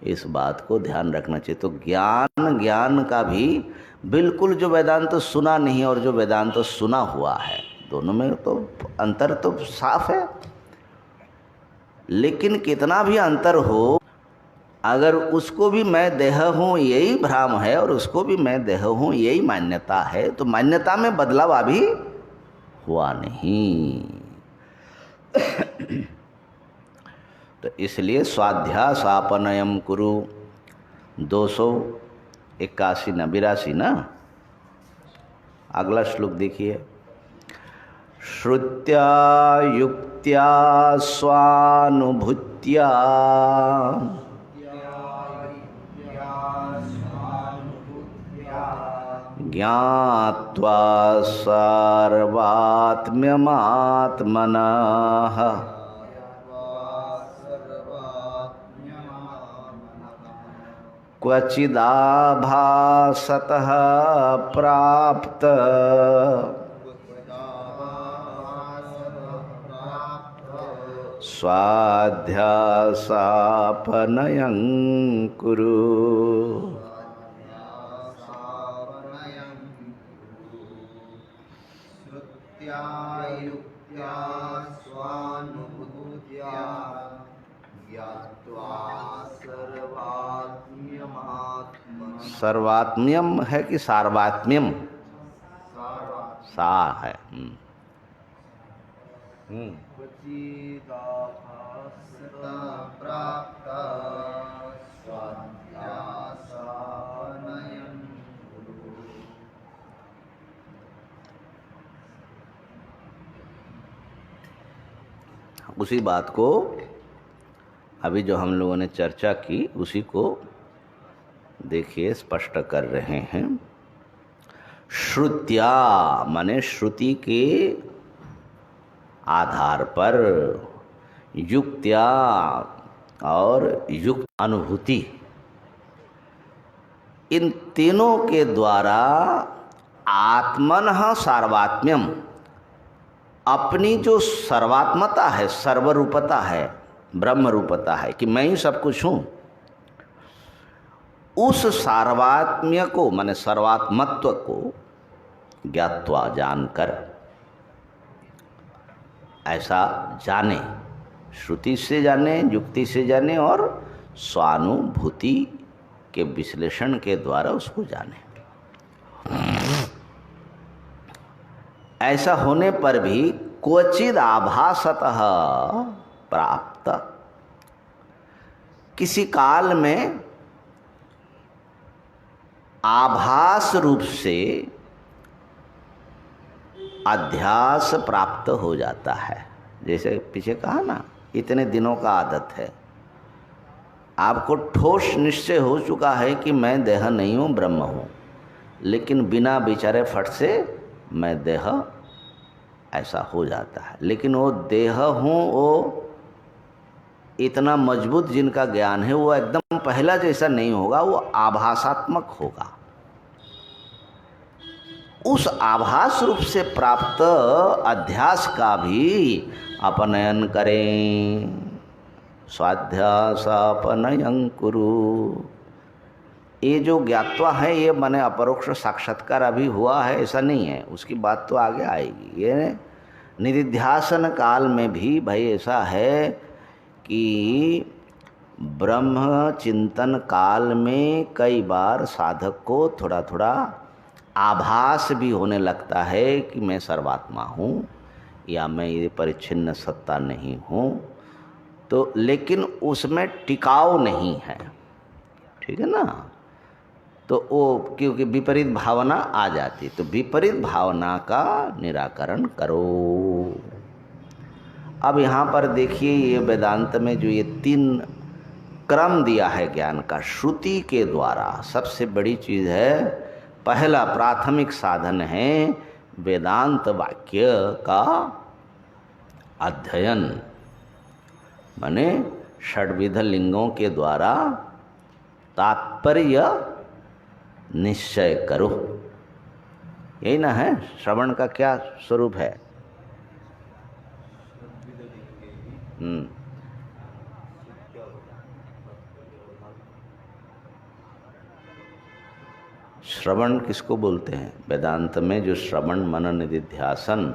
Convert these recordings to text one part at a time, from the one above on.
इस बात को ध्यान रखना चाहिए। तो ज्ञान का भी बिल्कुल जो वेदांत सुना नहीं और जो वेदांत सुना हुआ है, दोनों में तो अंतर तो साफ है। लेकिन कितना भी अंतर हो, अगर उसको भी मैं देह हूँ यही भ्राम है और उसको भी मैं देह हूँ यही मान्यता है, तो मान्यता में बदलाव अभी हुआ नहीं। तो इसलिए स्वाध्यासापनयम कुरु। 281 ना 82 ना, अगला श्लोक देखिए। श्रुत्या युक्त्या स्वानुभूत्या ज्ञात्वा सर्वात्म्यमात्मनः क्वचिदाभासतः प्राप्त स्वाध्यासापनयं कुरु। सर्वात्म्यम है कि सार्वात्म्यम? सा है। उसी बात को अभी जो हम लोगों ने चर्चा की उसी को देखिए स्पष्ट कर रहे हैं। श्रुत्या माने श्रुति के आधार पर, युक्त्या और युक्त अनुभूति, इन तीनों के द्वारा आत्मनः सार्वात्म्यम, अपनी जो सर्वात्मता है, सर्वरूपता है, ब्रह्म रूपता है कि मैं ही सब कुछ हूं, उस सार्वात्म्य को माने सर्वात्मत्व को ज्ञात्वा जानकर, ऐसा जाने, श्रुति से जाने, युक्ति से जाने और स्वानुभूति के विश्लेषण के द्वारा उसको जाने। ऐसा होने पर भी क्वचिद आभासतः प्राप्त, किसी काल में आभास रूप से अध्यास प्राप्त हो जाता है। जैसे पीछे कहा ना, इतने दिनों का आदत है, आपको ठोस निश्चय हो चुका है कि मैं देह नहीं हूँ, ब्रह्म हूँ, लेकिन बिना विचारे फट से मैं देह, ऐसा हो जाता है। लेकिन वो देह हूँ, वो इतना मजबूत जिनका ज्ञान है वो एकदम पहला जैसा नहीं होगा, वो आभासात्मक होगा। उस आभास रूप से प्राप्त अध्यास का भी अपनयन करें। स्वाध्यासापनयं कुरु। ये जो ज्ञात्वा है ये माने अपरोक्ष साक्षात्कार अभी हुआ है ऐसा नहीं है, उसकी बात तो आगे आएगी। ये निधिध्यासन काल में भी भाई ऐसा है कि ब्रह्म चिंतन काल में कई बार साधक को थोड़ा थोड़ा आभास भी होने लगता है कि मैं सर्वात्मा हूँ या मैं ये परिच्छिन्न सत्ता नहीं हूँ, तो लेकिन उसमें टिकाव नहीं है, ठीक है ना। तो वो क्योंकि विपरीत भावना आ जाती, तो विपरीत भावना का निराकरण करो। अब यहाँ पर देखिए, ये वेदांत में जो ये 3 क्रम दिया है ज्ञान का श्रुति के द्वारा, सबसे बड़ी चीज़ है, पहला प्राथमिक साधन है वेदांत वाक्य का अध्ययन, माने षड्विध लिंगों के द्वारा तात्पर्य निश्चय करो। यही ना है श्रवण का क्या स्वरूप है? श्रवण किसको बोलते हैं? वेदांत में जो श्रवण मनन निधिध्यासन,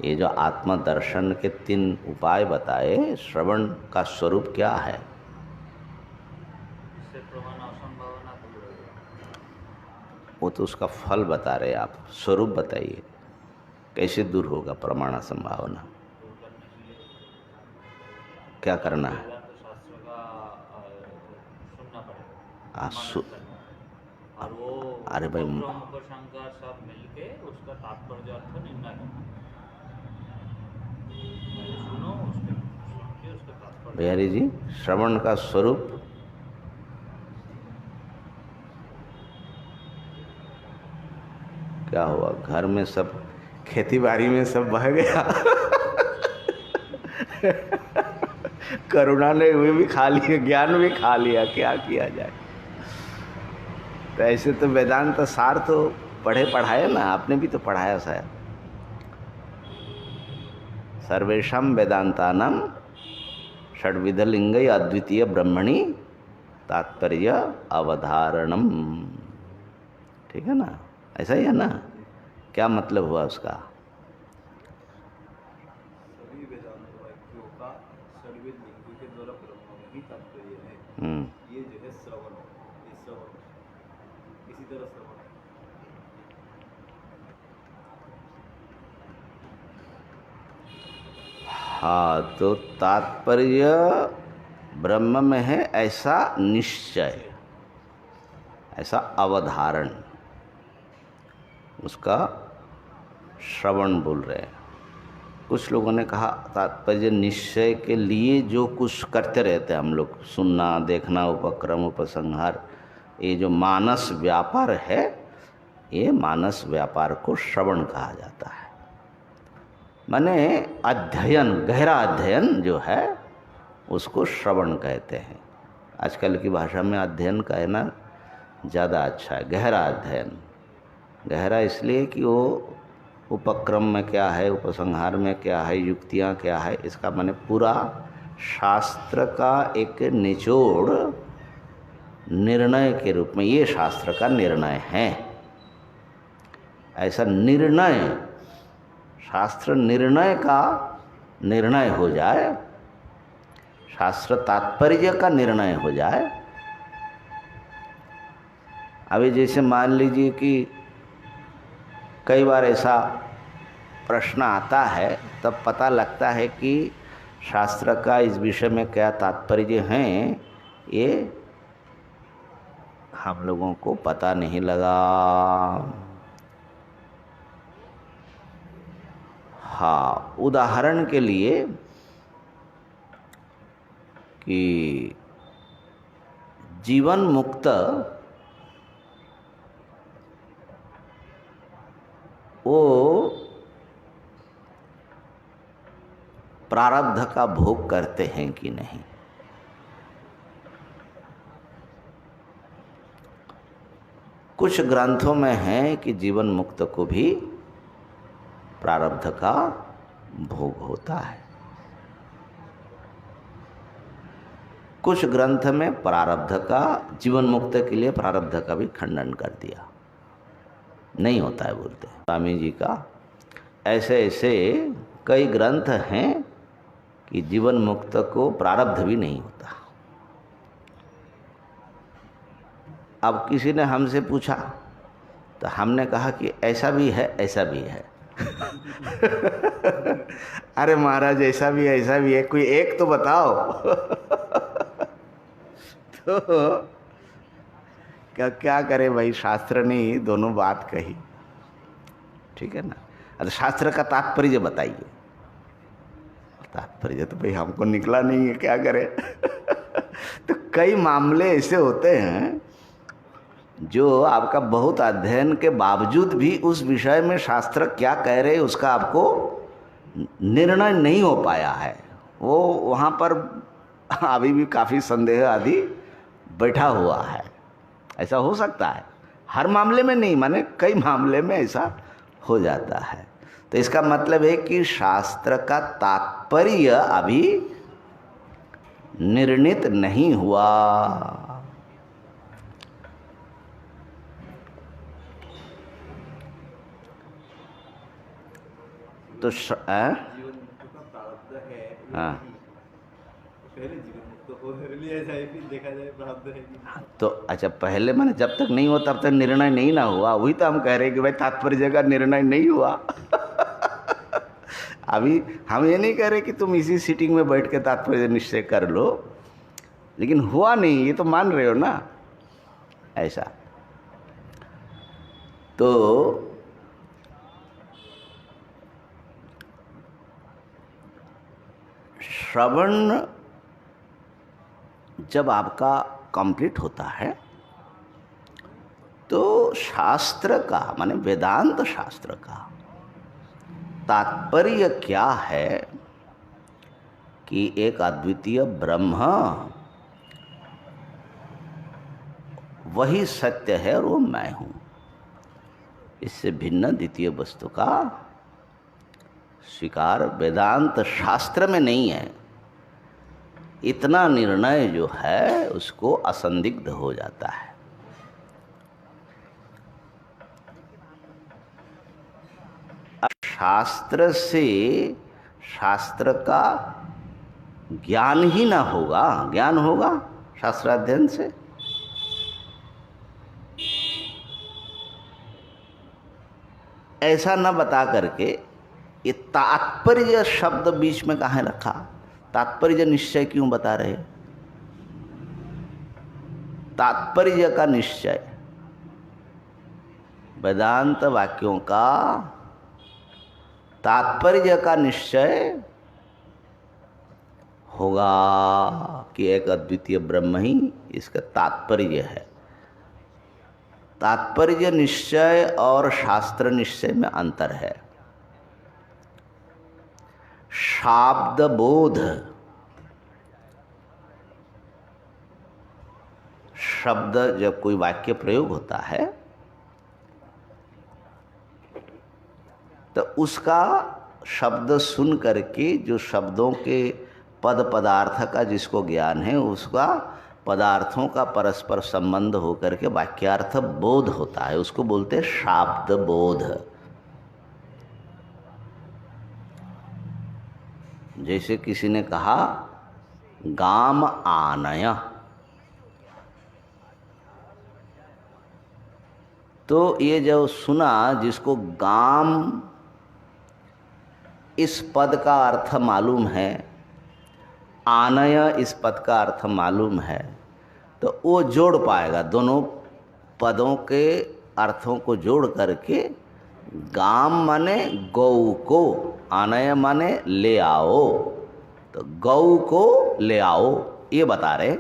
ये जो आत्मदर्शन के 3 उपाय बताए, श्रवण का स्वरूप क्या है? वो तो उसका फल बता रहे, आप स्वरूप बताइए, कैसे दूर होगा प्रमाण संभावना? क्या करना है? अरे भाई, सब मिलके उसका तात्पर्य अर्थ निर्णय सुनो, उसके तात्पर्य। बिहारी जी, श्रवण का स्वरूप क्या हुआ? घर में सब खेती बाड़ी में सब बह गया करुणा ने वे भी खा लिया, ज्ञान भी खा लिया, क्या किया जाए? तो ऐसे तो वेदांत सार तो पढ़े पढ़ाए ना, आपने भी तो पढ़ाया शायद। सर्वेशम वेदांतानम षड्विध लिंग अद्वितीय ब्रह्मणि तात्पर्य अवधारणम, ठीक है ना? ऐसा ही है ना? क्या मतलब हुआ उसका? सभी वेदांत वाक्यों का षड्विध लिंग के द्वारा ब्रह्म में ही तात्पर्य है। ये जो है श्रवण, ये श्रवण इसी तरह श्रवण। हाँ, तो तात्पर्य ब्रह्म में है ऐसा निश्चय, ऐसा अवधारण, उसका श्रवण बोल रहे हैं। कुछ लोगों ने कहा तात्पर्य निश्चय के लिए जो कुछ करते रहते हैं हम लोग, सुनना, देखना, उपक्रम, उपसंहार, ये जो मानस व्यापार है, ये मानस व्यापार को श्रवण कहा जाता है। माने अध्ययन, गहरा अध्ययन जो है उसको श्रवण कहते हैं। आजकल की भाषा में अध्ययन कहना ज़्यादा अच्छा है। गहरा अध्ययन, गहरा इसलिए कि वो उपक्रम में क्या है, उपसंहार में क्या है, युक्तियाँ क्या है, इसका माने पूरा शास्त्र का एक निचोड़ निर्णय के रूप में, ये शास्त्र का निर्णय है। ऐसा निर्णय, शास्त्र निर्णय का निर्णय हो जाए, शास्त्र तात्पर्य का निर्णय हो जाए। अभी जैसे मान लीजिए कि कई बार ऐसा प्रश्न आता है, तब पता लगता है कि शास्त्र का इस विषय में क्या तात्पर्य है, ये हम लोगों को पता नहीं लगा। हाँ, उदाहरण के लिए कि जीवन मुक्त वो प्रारब्ध का भोग करते हैं कि नहीं? कुछ ग्रंथों में है कि जीवन मुक्त को भी प्रारब्ध का भोग होता है। कुछ ग्रंथ में प्रारब्ध का, जीवन मुक्त के लिए प्रारब्ध का भी खंडन कर दिया, नहीं होता है बोलते हैं स्वामी जी का। ऐसे ऐसे कई ग्रंथ हैं कि जीवन मुक्त को प्रारब्ध भी नहीं होता। अब किसी ने हमसे पूछा तो हमने कहा कि ऐसा भी है, ऐसा भी है अरे महाराज, ऐसा भी है, ऐसा भी है, कोई एक तो बताओ तो क्या करे भाई, शास्त्र ने ही दोनों बात कही, ठीक है ना? अरे शास्त्र का तात्पर्य बताइए। तात्पर्य तो भाई हमको निकला नहीं है, क्या करे तो कई मामले ऐसे होते हैं जो आपका बहुत अध्ययन के बावजूद भी उस विषय में शास्त्र क्या कह रहे उसका आपको निर्णय नहीं हो पाया है। वो वहाँ पर अभी भी काफ़ी संदेह आदि बैठा हुआ है। ऐसा हो सकता है, हर मामले में नहीं, माने कई मामले में ऐसा हो जाता है। तो इसका मतलब है कि शास्त्र का तात्पर्य अभी निर्णित नहीं हुआ। तो जीवन मुक्त का प्रारब्ध है या हाँ। नहीं? पहले जीवन मुक्त हो लिया जाए, फिर देखा जाए प्रारब्ध है कि नहीं। तो अच्छा, पहले मैंने जब तक नहीं हुआ तब तक निर्णय नहीं ना हुआ, वही तो हम कह रहे हैं कि भाई तात्पर्य का निर्णय नहीं हुआ। अभी हम ये नहीं कह रहे कि तुम इसी सीटिंग में बैठ के तात्पर्य निश्चय कर लो, लेकिन हुआ नहीं, ये तो मान रहे हो ना ऐसा। तो श्रवण जब आपका कंप्लीट होता है तो शास्त्र का, माने वेदांत शास्त्र का तात्पर्य क्या है कि एक अद्वितीय ब्रह्म वही सत्य है और वो मैं हूँ, इससे भिन्न द्वितीय वस्तु का स्वीकार वेदांत शास्त्र में नहीं है। इतना निर्णय जो है उसको असंदिग्ध हो जाता है। शास्त्र से शास्त्र का ज्ञान ही ना होगा, ज्ञान होगा शास्त्राध्ययन से? ऐसा न बता करके ये तात्पर्य शब्द बीच में कहाँ रखा? तात्पर्य निश्चय क्यों बता रहे? तात्पर्य का निश्चय वेदांत वाक्यों का तात्पर्य का निश्चय होगा कि एक अद्वितीय ब्रह्म ही इसका तात्पर्य है। तात्पर्य निश्चय और शास्त्र निश्चय में अंतर है। शाब्द बोध, शब्द जब कोई वाक्य प्रयोग होता है तो उसका शब्द सुन करके जो शब्दों के पद पदार्थ का जिसको ज्ञान है, उसका पदार्थों का परस्पर संबंध होकर के वाक्यार्थ बोध होता है, उसको बोलते हैं शाब्द बोध। जैसे किसी ने कहा गाम आनय, तो ये जो सुना, जिसको गाम इस पद का अर्थ मालूम है, आनय इस पद का अर्थ मालूम है, तो वो जोड़ पाएगा दोनों पदों के अर्थों को जोड़ करके। गाम माने गौ को, आनय माने ले आओ, तो गौ को ले आओ ये बता रहे।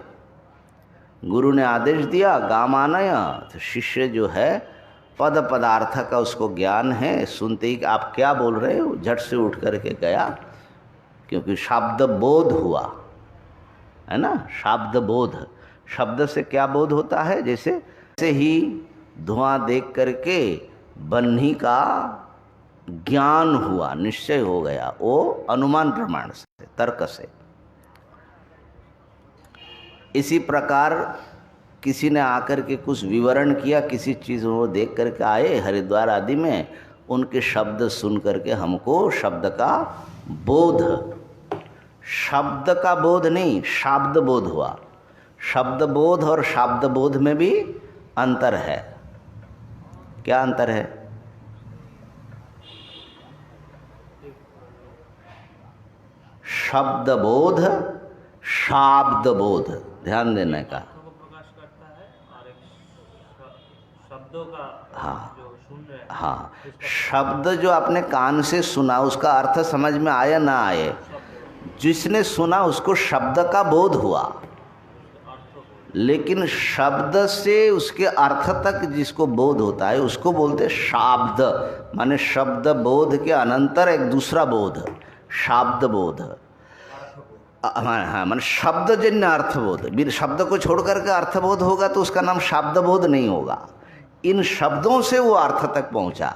गुरु ने आदेश दिया गाम आनय, तो शिष्य जो है पद पदार्थ का उसको ज्ञान है, सुनते ही आप क्या बोल रहे हो झट से उठ करके गया, क्योंकि शब्द बोध हुआ है ना। शब्द बोध, शब्द से क्या बोध होता है? जैसे ही धुआं देख करके बन्ही का ज्ञान हुआ, निश्चय हो गया, वो अनुमान प्रमाण से, तर्क से। इसी प्रकार किसी ने आकर के कुछ विवरण किया, किसी चीज़ वो देख करके आए हरिद्वार आदि में, उनके शब्द सुन करके हमको शब्द का बोध, शब्द का बोध नहीं शाब्द बोध हुआ। शब्द बोध और शाब्द बोध में भी अंतर है। क्या अंतर है? शब्द बोध, शाब्द बोध, ध्यान देने का। प्रकाश करता है और एक शब्दों का हाँ जो सुन रहे हैं, हाँ, शब्द जो आपने कान से सुना उसका अर्थ समझ में आया ना आए, जिसने सुना उसको शब्द का बोध हुआ, लेकिन शब्द से उसके अर्थ तक जिसको बोध होता है उसको बोलते शाब्द, माने शब्द बोध के अनंतर एक दूसरा बोध, शाब्द बोध। हाँ, माने शब्द जन्य अर्थबोध। शब्द को छोड़ करके अर्थबोध होगा तो उसका नाम शाब्द बोध नहीं होगा। इन शब्दों से वो अर्थ तक पहुंचा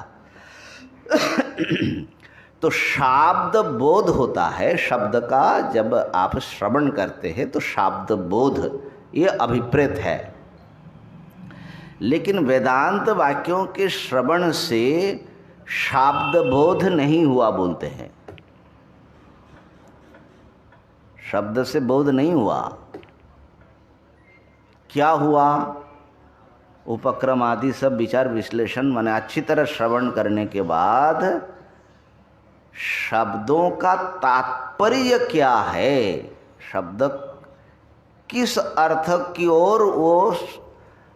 तो शाब्द बोध होता है। शब्द का जब आप श्रवण करते हैं तो शाब्द बोध ये अभिप्रेत है। लेकिन वेदांत वाक्यों के श्रवण से शाब्द बोध नहीं हुआ बोलते हैं। शब्द से बोध नहीं हुआ, क्या हुआ? उपक्रम आदि सब विचार विश्लेषण माने अच्छी तरह श्रवण करने के बाद शब्दों का तात्पर्य क्या है, शब्द किस अर्थ की ओर वो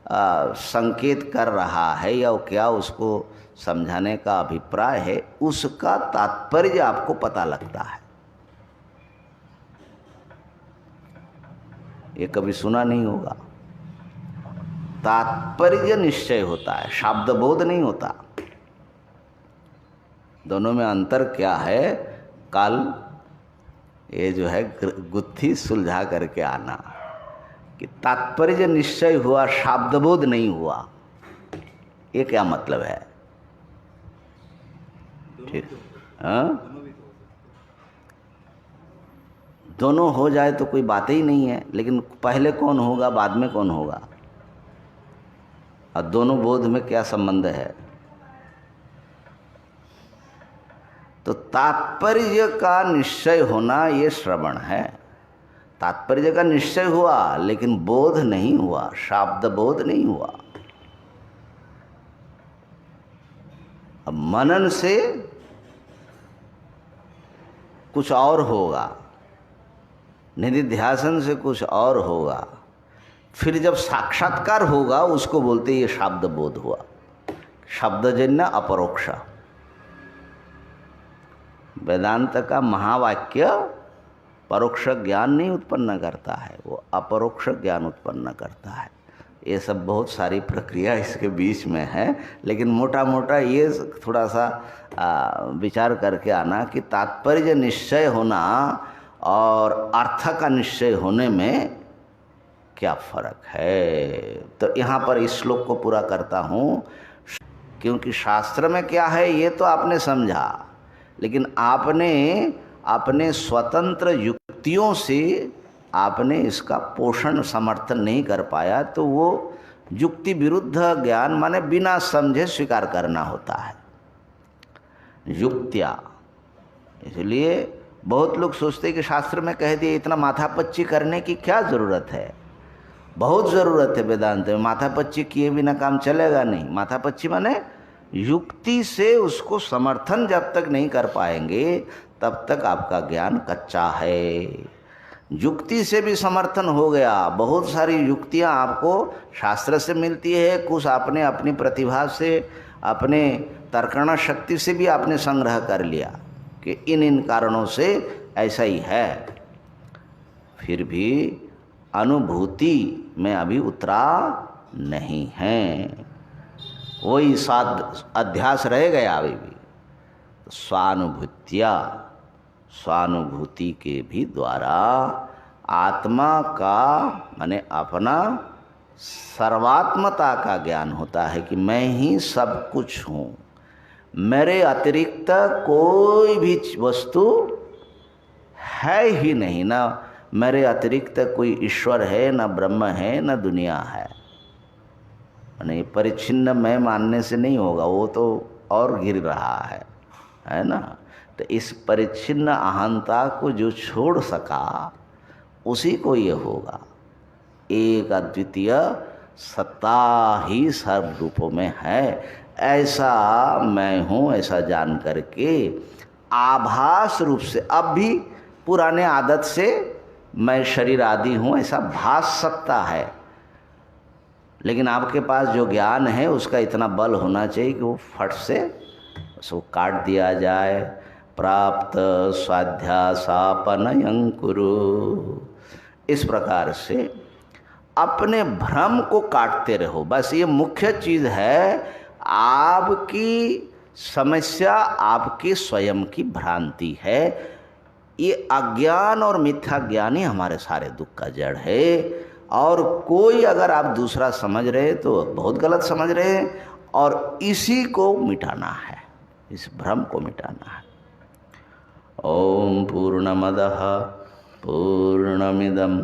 संकेत कर रहा है या क्या उसको समझाने का अभिप्राय है, उसका तात्पर्य आपको पता लगता है। ये कभी सुना नहीं होगा। तात्पर्य निश्चय होता है, शब्द बोध नहीं होता। दोनों में अंतर क्या है, कल ये जो है गुत्थी सुलझा करके आना कि तात्पर्य निश्चय हुआ, शब्द बोध नहीं हुआ, ये क्या मतलब है? ठीक, हाँ, दोनों हो जाए तो कोई बात ही नहीं है, लेकिन पहले कौन होगा बाद में कौन होगा, और दोनों बोध में क्या संबंध है? तो तात्पर्य का निश्चय होना ये श्रवण है। तात्पर्य का निश्चय हुआ लेकिन बोध नहीं हुआ, शब्द बोध नहीं हुआ। अब मनन से कुछ और होगा, निधिध्यासन से कुछ और होगा, फिर जब साक्षात्कार होगा उसको बोलते ये शब्द बोध हुआ। शब्दजन्य अपरोक्ष। वेदांत का महावाक्य परोक्ष ज्ञान नहीं उत्पन्न करता है, वो अपरोक्ष ज्ञान उत्पन्न करता है। ये सब बहुत सारी प्रक्रिया इसके बीच में है, लेकिन मोटा मोटा ये थोड़ा सा विचार करके आना कि तात्पर्य निश्चय होना और अर्थ का निश्चय होने में क्या फर्क है। तो यहाँ पर इस श्लोक को पूरा करता हूँ, क्योंकि शास्त्र में क्या है ये तो आपने समझा, लेकिन आपने अपने स्वतंत्र युक्तियों से आपने इसका पोषण समर्थन नहीं कर पाया, तो वो युक्ति विरुद्ध ज्ञान माने बिना समझे स्वीकार करना होता है, युक्तियाँ। इसलिए बहुत लोग सोचते हैं कि शास्त्र में कह दिए, इतना माथापच्ची करने की क्या ज़रूरत है। बहुत ज़रूरत है वेदांत में, माथापच्ची किए बिना काम चलेगा नहीं। माथापच्ची माने युक्ति से उसको समर्थन जब तक नहीं कर पाएंगे तब तक आपका ज्ञान कच्चा है। युक्ति से भी समर्थन हो गया, बहुत सारी युक्तियां आपको शास्त्र से मिलती है, कुछ आपने अपनी प्रतिभा से, अपने तर्कण शक्ति से भी आपने संग्रह कर लिया कि इन कारणों से ऐसा ही है, फिर भी अनुभूति में अभी उतरा नहीं है, वही साध अध्यास रह गया अभी भी। स्वानुभूति के भी द्वारा आत्मा का माने अपना सर्वात्मता का ज्ञान होता है कि मैं ही सब कुछ हूँ, मेरे अतिरिक्त कोई भी वस्तु है ही नहीं, ना मेरे अतिरिक्त कोई ईश्वर है, ना ब्रह्म है, ना दुनिया है। नहीं, परिच्छिन्न मैं मानने से नहीं होगा, वो तो और गिर रहा है ना। तो इस परिच्छिन्न अहंता को जो छोड़ सका उसी को ये होगा। एक अद्वितीय सत्ता ही सर्व रूपों में है, ऐसा मैं हूँ, ऐसा जान करके आभास रूप से, अब भी पुराने आदत से मैं शरीर आदि हूँ ऐसा भास सकता है, लेकिन आपके पास जो ज्ञान है उसका इतना बल होना चाहिए कि वो फट से उसको काट दिया जाए। प्राप्त स्वाध्यासापनयं कुरु, इस प्रकार से अपने भ्रम को काटते रहो, बस ये मुख्य चीज़ है। आपकी समस्या आपकी स्वयं की भ्रांति है, ये अज्ञान और मिथ्या ज्ञान ही हमारे सारे दुख का जड़ है। और कोई अगर आप दूसरा समझ रहे तो बहुत गलत समझ रहे हैं, और इसी को मिटाना है, इस भ्रम को मिटाना है। ओम पूर्णमदः पूर्णमिदं